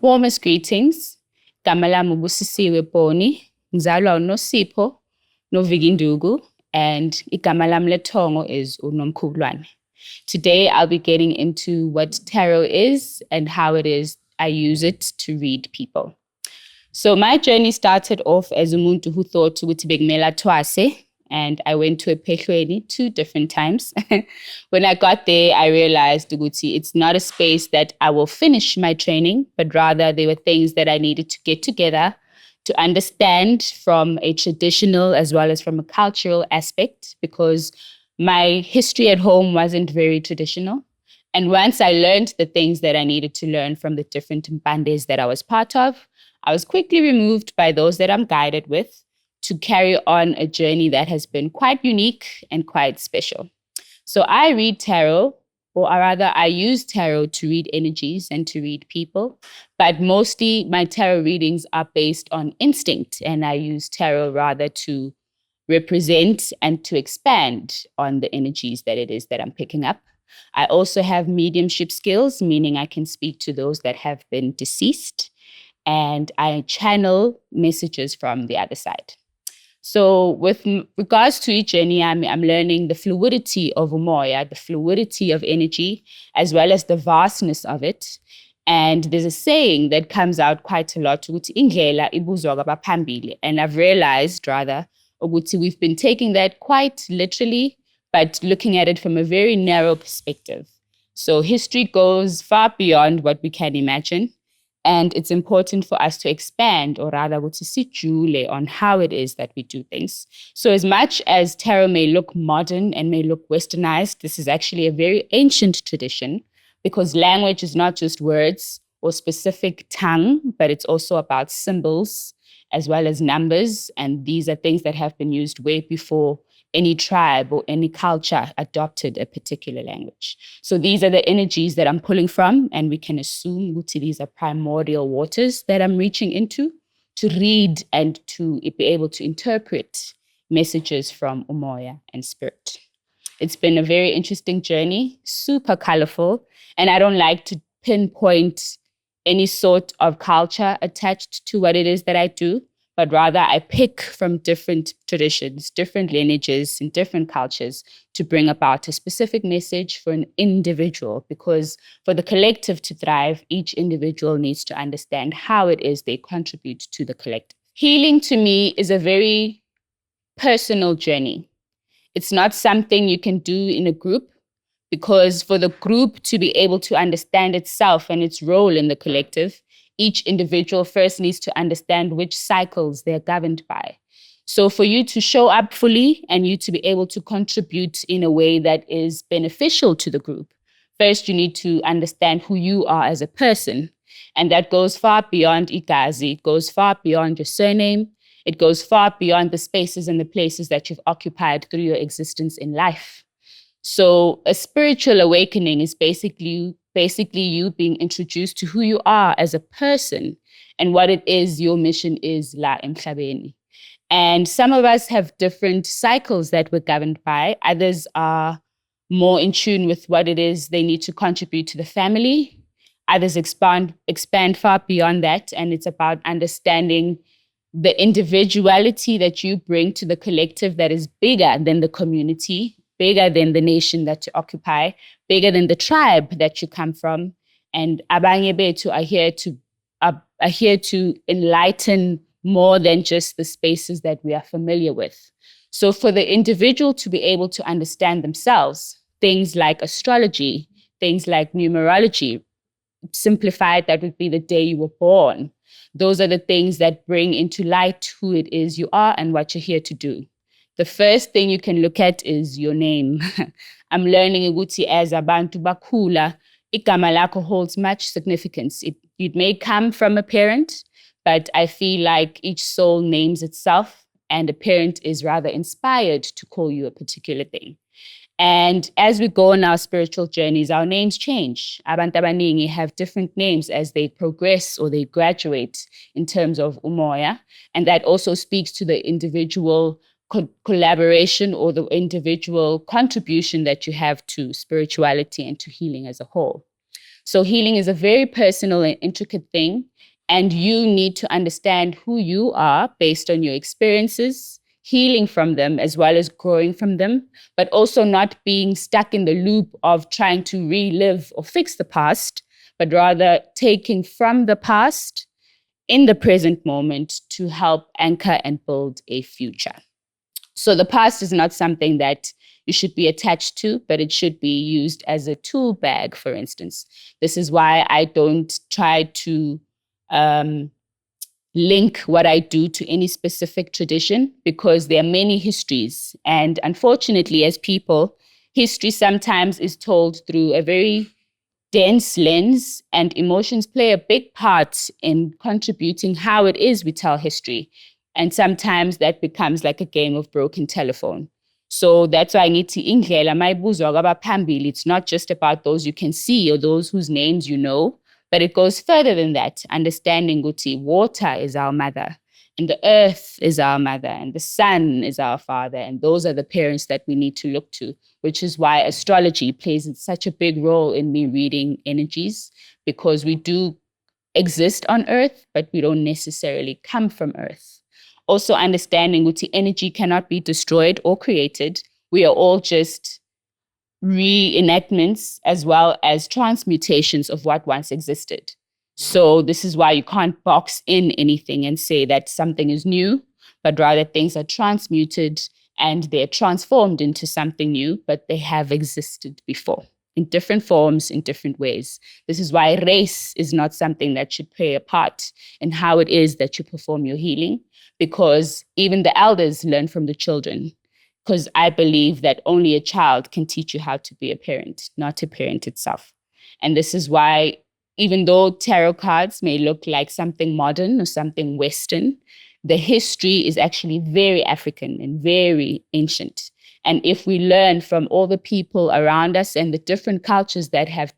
Warmest greetings. Gama lami uBusisiwe Boni, ngizalwa uNosipho Novikindugu, and igama lami lethongo is uNomkhulwane. Today I'll be getting into what tarot is and how it is I use it to read people. So my journey started off as umuntu who thought ukuthi bekumele athwase, and I went to ePhehlweni 2 different times. When I got there, I realized ukuthi it's not a space that I will finish my training, but rather there were things that I needed to get together to understand from a traditional as well as from a cultural aspect, because my history at home wasn't very traditional. And once I learned the things that I needed to learn from the different mpandes that I was part of, I was quickly removed by those that I'm guided with to carry on a journey that has been quite unique and quite special. So I read tarot, or rather I use tarot to read energies and to read people, but mostly my tarot readings are based on instinct, and I use tarot rather to represent and to expand on the energies that it is that I'm picking up. I also have mediumship skills, meaning I can speak to those that have been deceased, and I channel messages from the other side. So with regards to each journey, I'm learning the fluidity of umoya, the fluidity of energy, as well as the vastness of it. And there's a saying that comes out quite a lot, ukuthi indlela ibuzwa kwabaphambili. And I've realized rather, ukuthi we've been taking that quite literally, but looking at it from a very narrow perspective. So history goes far beyond what we can imagine. And it's important for us to expand, or rather to sijule on how it is that we do things. So as much as tarot may look modern and may look westernized, this is actually a very ancient tradition, because language is not just words or specific tongue, but it's also about symbols as well as numbers. And these are things that have been used way before any tribe or any culture adopted a particular language. So these are the energies that I'm pulling from, and we can assume that these are primordial waters that I'm reaching into to read and to be able to interpret messages from umoya and spirit. It's been a very interesting journey, super colorful, and I don't like to pinpoint any sort of culture attached to what it is that I do, but rather I pick from different traditions, different lineages, and different cultures to bring about a specific message for an individual, because for the collective to thrive, each individual needs to understand how it is they contribute to the collective. Healing to me is a very personal journey. It's not something you can do in a group, because for the group to be able to understand itself and its role in the collective, each individual first needs to understand which cycles they're governed by. So for you to show up fully and you to be able to contribute in a way that is beneficial to the group, first you need to understand who you are as a person. And that goes far beyond igazi. It goes far beyond your surname. It goes far beyond the spaces and the places that you've occupied through your existence in life. So a spiritual awakening is basically you being introduced to who you are as a person and what it is your mission is la emhlabeni. And some of us have different cycles that we're governed by. Others are more in tune with what it is they need to contribute to the family. Others expand far beyond that, and it's about understanding the individuality that you bring to the collective that is bigger than the community, bigger than the nation that you occupy, bigger than the tribe that you come from. And abanye bethu are here to enlighten more than just the spaces that we are familiar with. So for the individual to be able to understand themselves, things like astrology, things like numerology, simplified, that would be the day you were born. Those are the things that bring into light who it is you are and what you're here to do. The first thing you can look at is your name. I'm learning ukuthi as abantu bakhula, igama lakho holds much significance. It may come from a parent, but I feel like each soul names itself, and a parent is rather inspired to call you a particular thing. And as we go on our spiritual journeys, our names change. Abantu abaningi have different names as they progress or they graduate in terms of umoya. And that also speaks to the individual collaboration or the individual contribution that you have to spirituality and to healing as a whole. So healing is a very personal and intricate thing, and you need to understand who you are based on your experiences, healing from them as well as growing from them, but also not being stuck in the loop of trying to relive or fix the past, but rather taking from the past in the present moment to help anchor and build a future. So the past is not something that you should be attached to, but it should be used as a tool bag, for instance. This is why I don't try to link what I do to any specific tradition, because there are many histories. And unfortunately, as people, history sometimes is told through a very dense lens, and emotions play a big part in contributing how it is we tell history. And sometimes that becomes like a game of broken telephone. So that's why I need to indlela mayibuzwa kwabaphambili. It's not just about those you can see or those whose names you know, but it goes further than that. Understanding Guti, water is our mother, and the earth is our mother, and the sun is our father. And those are the parents that we need to look to, which is why astrology plays such a big role in me reading energies, because we do exist on earth, but we don't necessarily come from earth. Also understanding that energy cannot be destroyed or created. We are all just reenactments as well as transmutations of what once existed. So this is why you can't box in anything and say that something is new, but rather things are transmuted and they're transformed into something new, but they have existed before in different forms, in different ways. This is why race is not something that should play a part in how it is that you perform your healing, because even the elders learn from the children. Because I believe that only a child can teach you how to be a parent, not a parent itself. And this is why, even though tarot cards may look like something modern or something Western, the history is actually very African and very ancient. And if we learn from all the people around us and the different cultures that have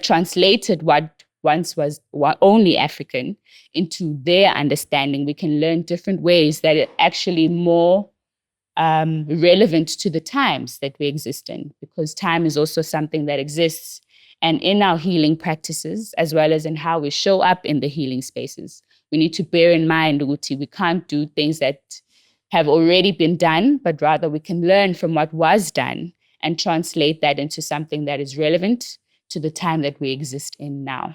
translated what once was only African into their understanding, we can learn different ways that are actually more relevant to the times that we exist in, because time is also something that exists. And in our healing practices, as well as in how we show up in the healing spaces, we need to bear in mind, Uti, we can't do things that have already been done, but rather we can learn from what was done and translate that into something that is relevant to the time that we exist in now.